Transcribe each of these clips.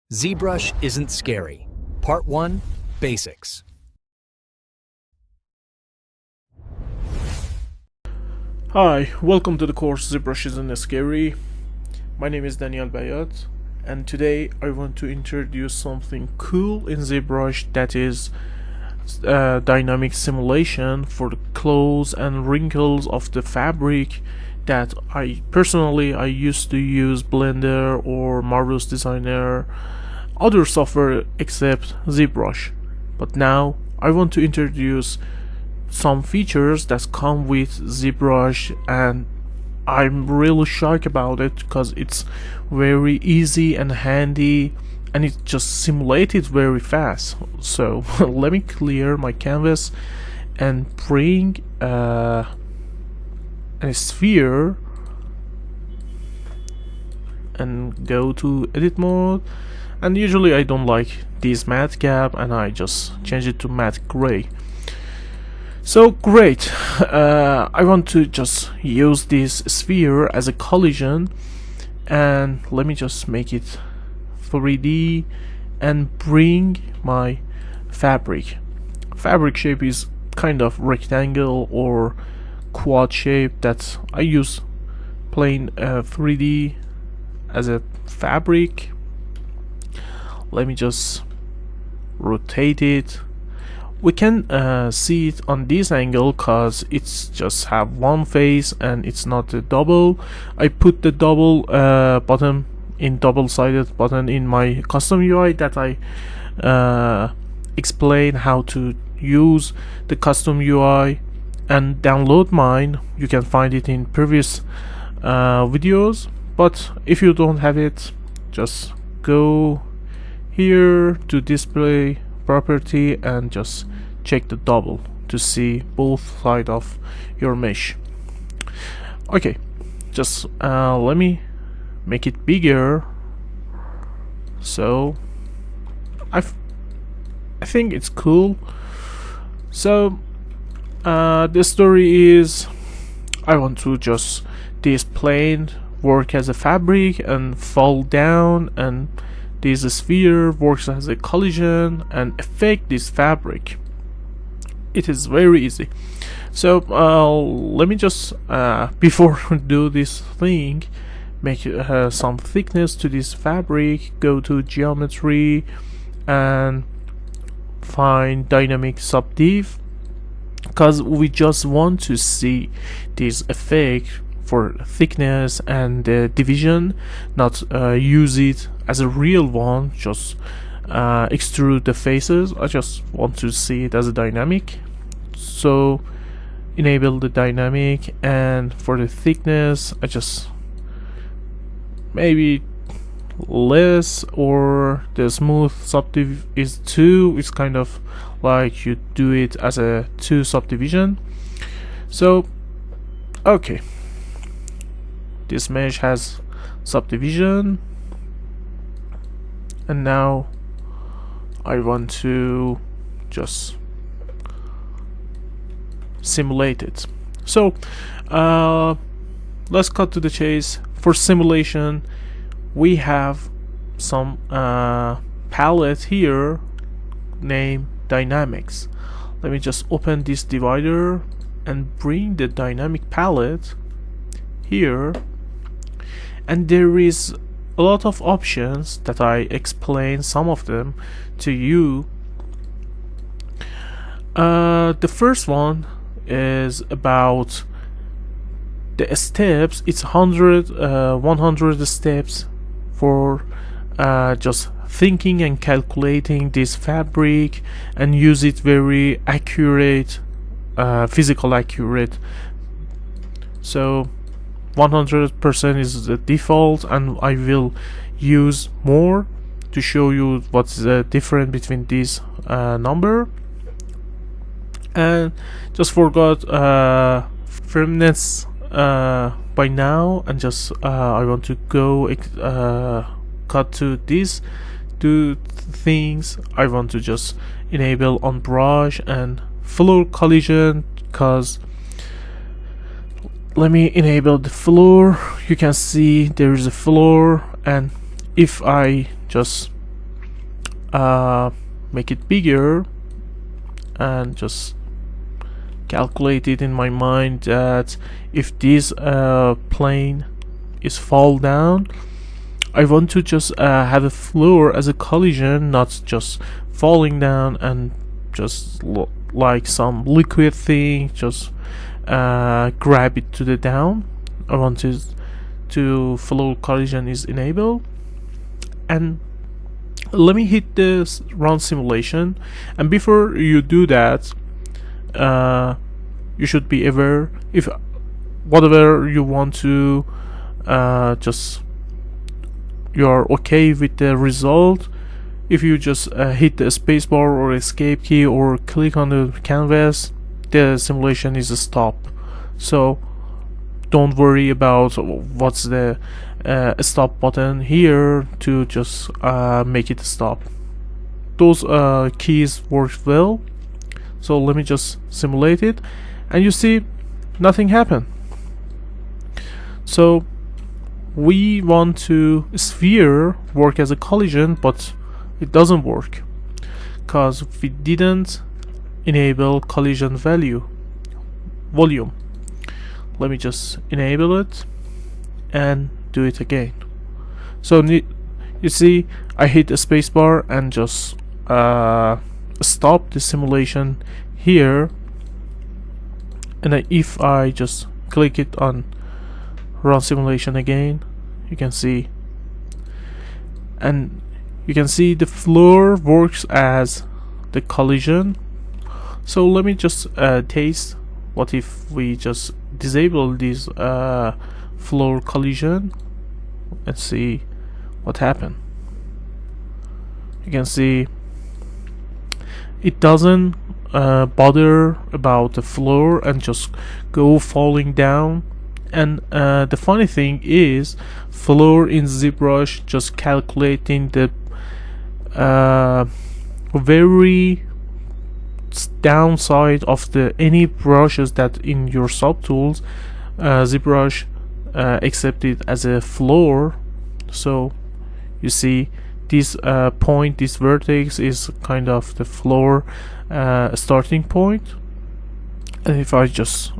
ZBrush isn't scary. Part 1, Basics. Hi, welcome to the course ZBrush isn't scary. My name is Daniel Bayat, and today I want to introduce something cool in ZBrush, that is dynamic simulation for the clothes and wrinkles of the fabric that I used to use Blender or Marvelous Designer, other software except ZBrush. But now I want to introduce some features that come with ZBrush, and I'm really shocked about it because it's very easy and handy, and it just simulated very fast. So let me clear my canvas and bring a sphere and go to edit mode. And usually I don't like this matte gap, and I just change it to matte gray. So great, I want to just use this sphere as a collision, and let me just make it 3D and bring my fabric shape is kind of rectangle or quad shape that I use plain 3D as a fabric. Let me just rotate it. We can see it on this angle because it's just have one face and it's not a double. I put the double button in double-sided button in my custom UI that I explain how to use the custom UI and download mine. You can find it in previous videos, but if you don't have it, just go here to display property and just check the double to see both sides of your mesh. Okay, just let me make it bigger. So I think it's cool. So the story is, I want to just this plane work as a fabric and fall down, and this sphere works as a collision and affect this fabric. It is very easy. So let me just before do this thing, make some thickness to this fabric. Go to geometry and find dynamic subdiv, because we just want to see this effect for thickness and division, not use it as a real one, just extrude the faces. I just want to see it as a dynamic, so enable the dynamic. And for the thickness, I just maybe less, or the smooth subdiv is 2. It's kind of like you do it as a 2 subdivision. So okay, this mesh has subdivision, and now I want to just simulate it. So let's cut to the chase. For simulation, we have some palette here named dynamics. Let me just open this divider and bring the dynamic palette here, and there is a lot of options that I explain some of them to you. The first one is about the steps. It's 100 steps for just thinking and calculating this fabric and use it very accurate, physical accurate. So 100% is the default, and I will use more to show you what's the difference between this number. And just forgot firmness by now, and just I want to go cut to these two things. I want to just enable on brush and floor collision, because let me enable the floor. You can see there is a floor, and if I just make it bigger and just calculate it in my mind that if this plane is fall down, I want to just have a floor as a collision, not just falling down and just like some liquid thing, just grab it to the down. I want it to floor collision is enabled. And let me hit this run simulation, and before you do that, you should be aware if whatever you want to just you're okay with the result. If you just hit the spacebar or escape key or click on the canvas, the simulation is a stop. So don't worry about what's the stop button here to just make it stop. Those keys work well. So let me just simulate it, and you see nothing happened. So we want to sphere work as a collision, but it doesn't work because we didn't enable collision volume. Let me just enable it and do it again. So you see I hit the spacebar and just stop the simulation here, and if I just click it on run simulation again, you can see, and you can see the floor works as the collision. So let me just taste what if we just disable this floor collision and see what happened. You can see it doesn't bother about the floor and just go falling down. And the funny thing is, floor in ZBrush just calculating the very downside of the any brushes that in your subtools. ZBrush accept it as a floor. So you see this point, this vertex is kind of the floor starting point. And if I just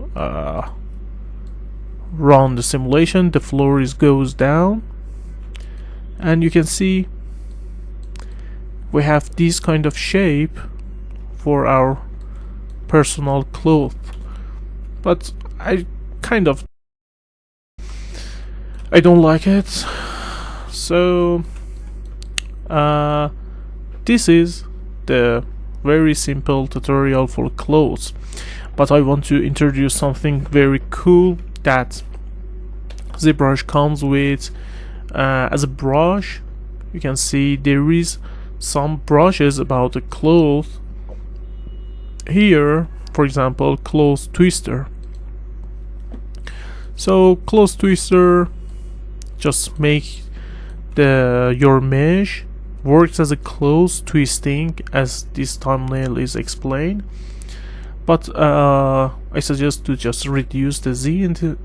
run the simulation, the floor goes down, and you can see we have this kind of shape for our personal cloth. But I don't like it. So this is the very simple tutorial for clothes, but I want to introduce something very cool that ZBrush comes with as a brush. You can see there is some brushes about the cloth here, for example cloth twister. So cloth twister just make your mesh works as a close twisting, as this thumbnail is explained. But I suggest to just reduce the Z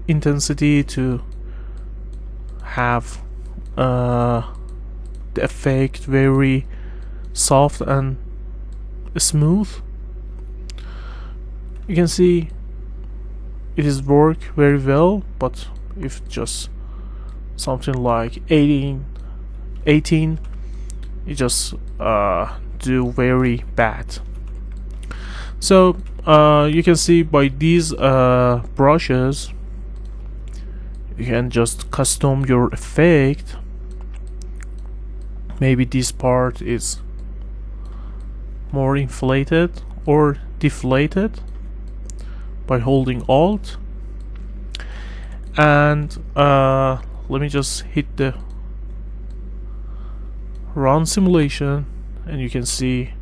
intensity to have the effect very soft and smooth. You can see it is work very well, but if just something like 18 it just do very bad. So you can see by these brushes you can just custom your effect. Maybe this part is more inflated or deflated by holding Alt, and let me just hit the run simulation, and you can see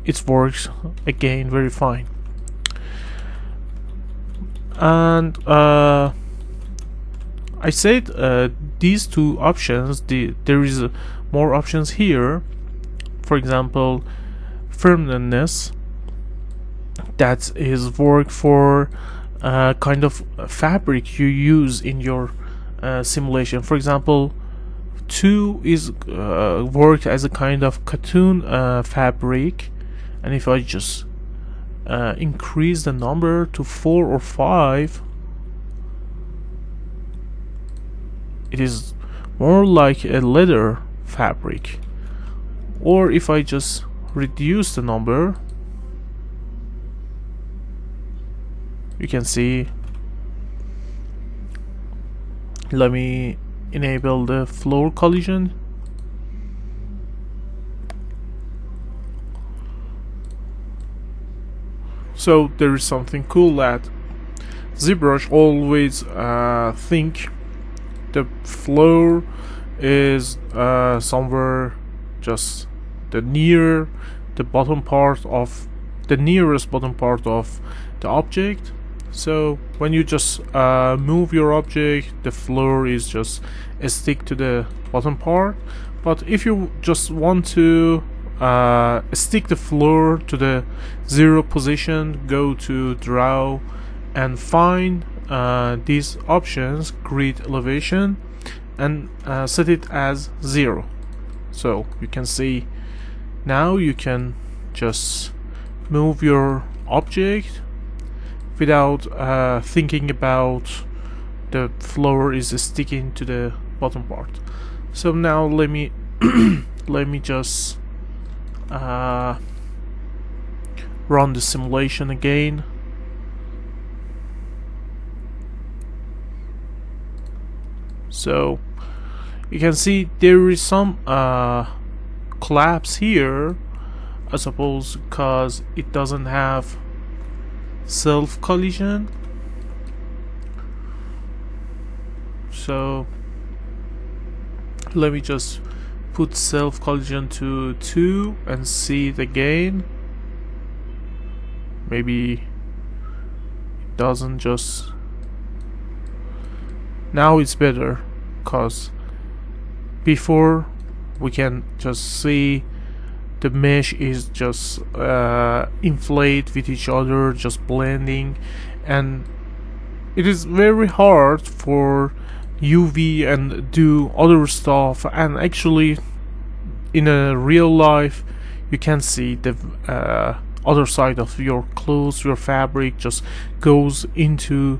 it works again very fine. And I said these two options, there is more options here. For example, firmness, that is work for kind of fabric you use in your simulation. For example, 2 is worked as a kind of cartoon fabric, and if I just increase the number to 4 or 5, it is more like a leather fabric. Or if I just reduce the number, you can see, let me enable the floor collision. So there is something cool that ZBrush always think the floor is somewhere just the nearest bottom part of the object. So when you just move your object, the floor is just stick to the bottom part. But if you just want to stick the floor to the 0 position, go to draw and find these options, grid elevation, and set it as 0. So you can see now you can just move your object without thinking about the floor is sticking to the bottom part. So now let me let me just run the simulation again. So you can see there is some collapse here, I suppose, because it doesn't have self collision. So let me just put self collision to 2 and see it again. Maybe it doesn't just. Now it's better, cause before we can just see the mesh is just inflate with each other, just blending, and it is very hard for UV and do other stuff. And actually in a real life you can see the other side of your clothes, your fabric just goes into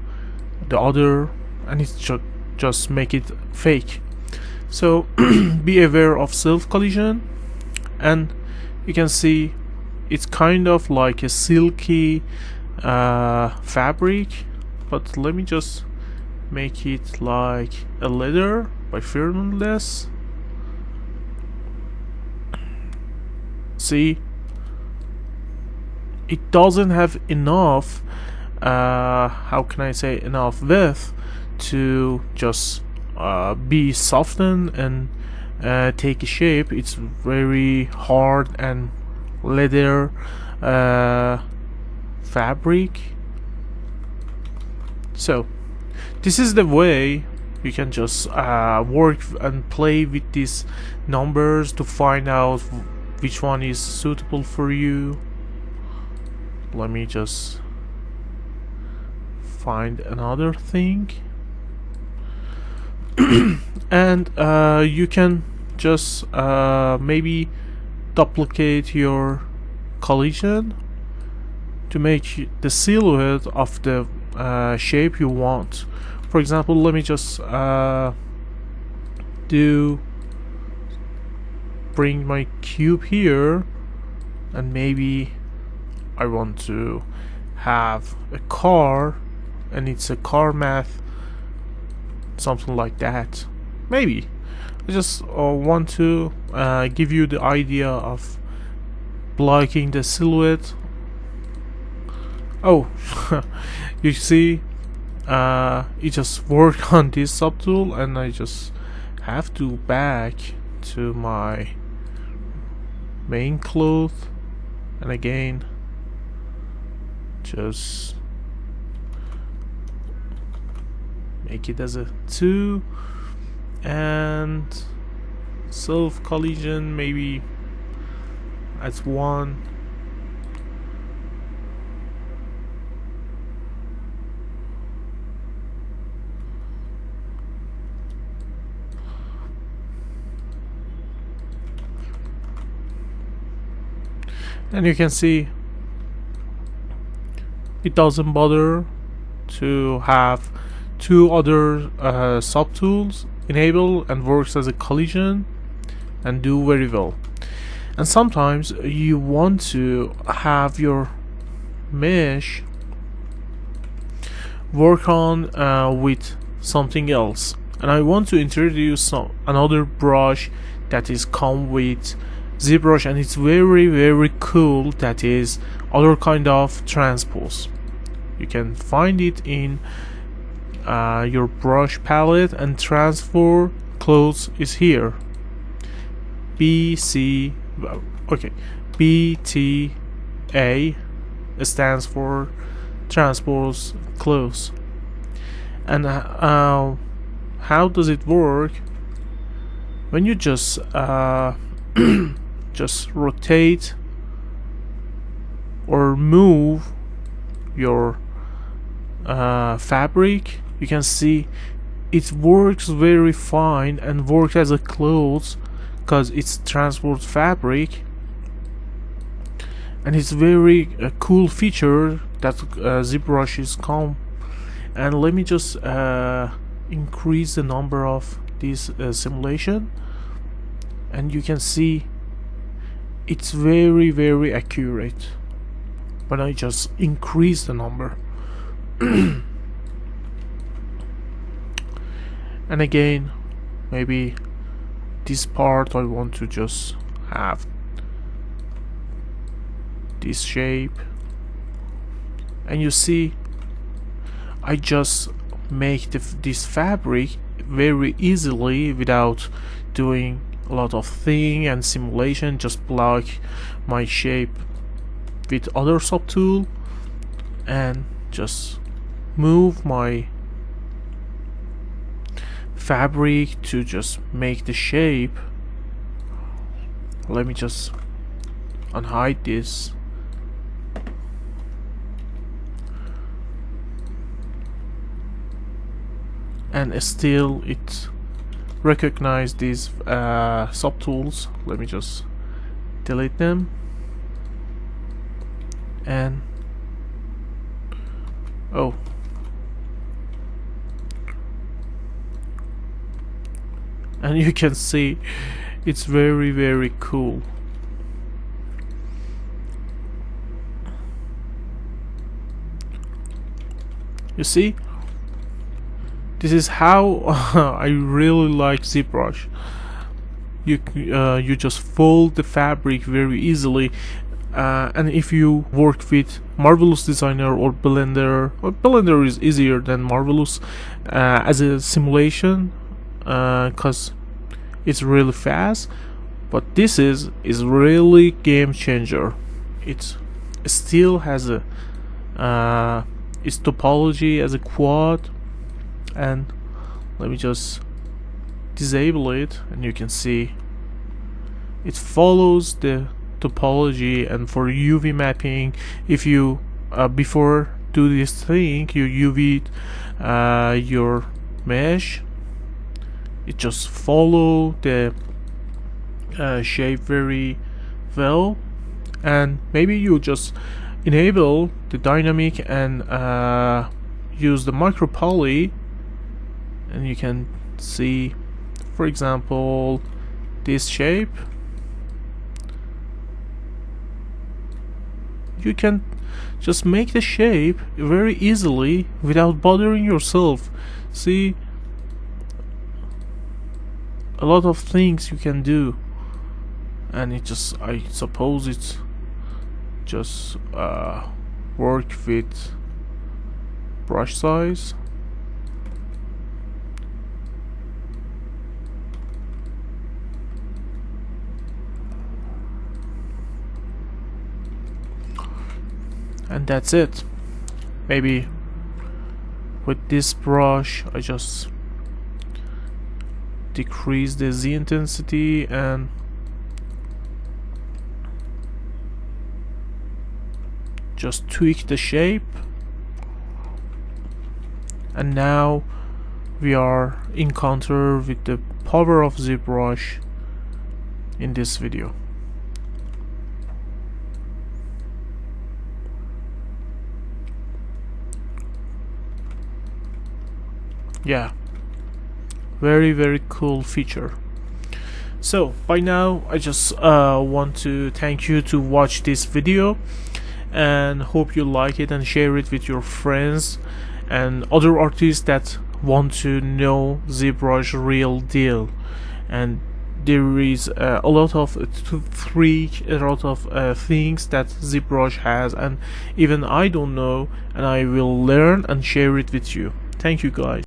the other, and it's just make it fake. So be aware of self collision, and you can see it's kind of like a silky fabric, but let me just make it like a leather by firmless. See, it doesn't have enough how can I say, enough width to just be softened and take a shape. It's very hard and leather fabric. So this is the way you can just work and play with these numbers to find out which one is suitable for you. Let me just find another thing. And you can just maybe duplicate your collision to make the silhouette of the shape you want. For example, let me just bring my cube here, and maybe I want to have a car, and it's a car math, something like that. Maybe I just want to give you the idea of blocking the silhouette. Oh, you see, it just worked on this subtool, and I just have to back to my main cloth, and again just make it as a 2, and self collision maybe as 1. And you can see it doesn't bother to have two other subtools enabled and works as a collision and do very well. And sometimes you want to have your mesh work on with something else, and I want to introduce another brush that is come with ZBrush, and it's very cool. That is other kind of transpose. You can find it in your brush palette, and transfer clothes is here. BTA stands for transpose clothes. And how does it work? When you just just rotate or move your fabric, you can see it works very fine and works as a clothes because it's transport fabric, and it's very cool feature that ZBrush is come. And let me just increase the number of this simulation, and you can see it's very accurate when I just increase the number. And again, maybe this part I want to just have this shape, and you see I just make this fabric very easily without doing a lot of thing and simulation. Just block my shape with other subtool and just move my fabric to just make the shape. Let me just unhide this. And still it recognize these subtools. Let me just delete them. And oh, and you can see it's very cool. You see, this is how I really like ZBrush. You just fold the fabric very easily, and if you work with Marvelous Designer or Blender, Blender is easier than Marvelous as a simulation, because it's really fast. But this is really game changer. It still has a its topology as a quad. And let me just disable it, and you can see it follows the topology. And for UV mapping, if you before do this thing, you UV your mesh, it just follow the shape very well. And maybe you just enable the dynamic and use the micro poly, and you can see, for example, this shape. You can just make the shape very easily without bothering yourself. See, a lot of things you can do, and it just, I suppose it's just work with brush size. And that's it. Maybe with this brush I just decrease the Z intensity and just tweak the shape, and now we are encounter with the power of ZBrush in this video. yeah, very cool feature. So by now I just want to thank you to watch this video, and hope you like it and share it with your friends and other artists that want to know ZBrush real deal. And there is a lot of things that ZBrush has, and even I don't know, and I will learn and share it with you. Thank you guys.